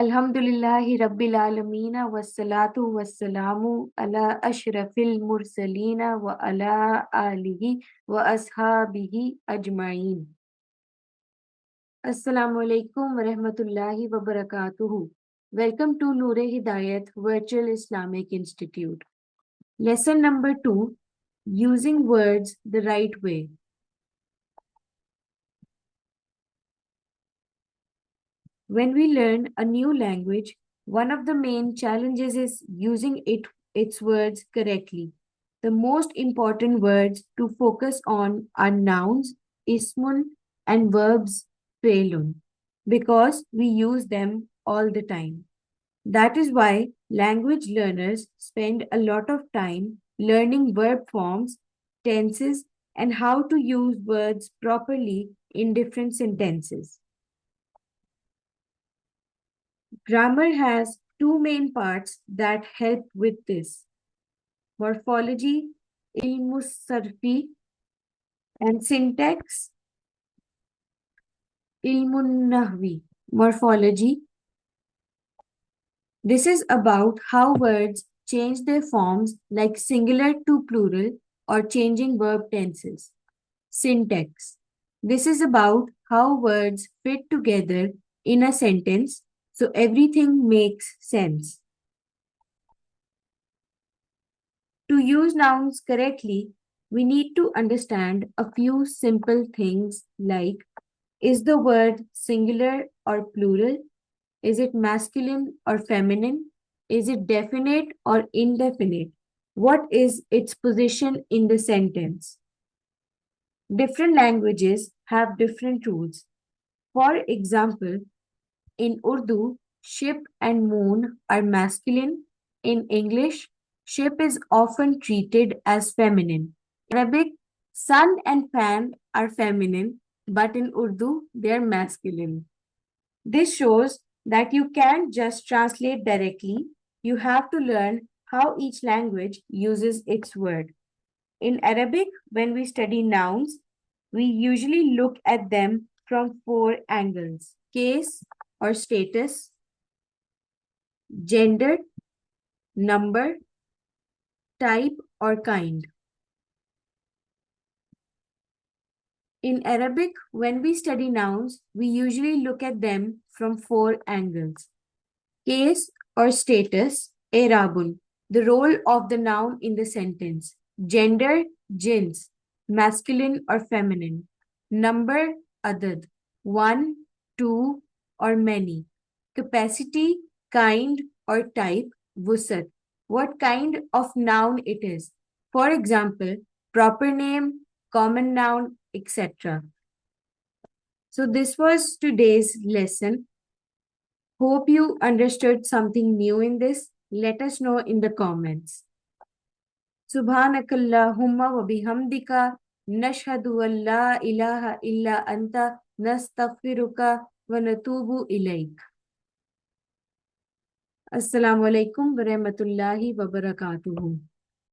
Alhamdulillahi Rabbil Alameen wassalatu wassalamu ala ashrafil mursalina wa ala alihi wa ashabihi ajma'in. Assalamu alaikum wa rahmatullahi wa barakatuhu. Welcome to Noor Hidayat Virtual Islamic Institute. Lesson number 2, using words the right way. When we learn a new language, one of the main challenges is using its words correctly. The most important words to focus on are nouns, ismun, and verbs, fe'lun, because we use them all the time. That is why language learners spend a lot of time learning verb forms, tenses, and how to use words properly in different sentences. Grammar has two main parts that help with this: morphology, ilmus sarfi, and syntax, ilmun nahwi. Morphology. This is about how words change their forms, like singular to plural or changing verb tenses. Syntax. This is about how words fit together in a sentence so everything makes sense. To use nouns correctly, we need to understand a few simple things like: is the word singular or plural? Is it masculine or feminine? Is it definite or indefinite? What is its position in the sentence? Different languages have different rules. For example, in Urdu, ship and moon are masculine. In English, ship is often treated as feminine. In Arabic, sun and fan are feminine, but in Urdu, they are masculine. This shows that you can't just translate directly, you have to learn how each language uses its word. In Arabic, when we study nouns, we usually look at them from four angles: case or status, gender, number, type, or kind. In Arabic, when we study nouns, we usually look at them from four angles: case or status, Arabun, the role of the noun in the sentence; gender, jins, masculine or feminine; number, adad, one, two, or many; capacity, kind or type, wusat, what kind of noun it is. For example, proper name, common noun, etc. So this was today's lesson. Hope you understood something new in this. Let us know in the comments. Subhanakallahumma wa bihamdika nashhadu an la ilaha illa anta nastaghfiruka wa natubu ilaik. Assalamu alaikum wa rahmatullahi wa barakatuhu.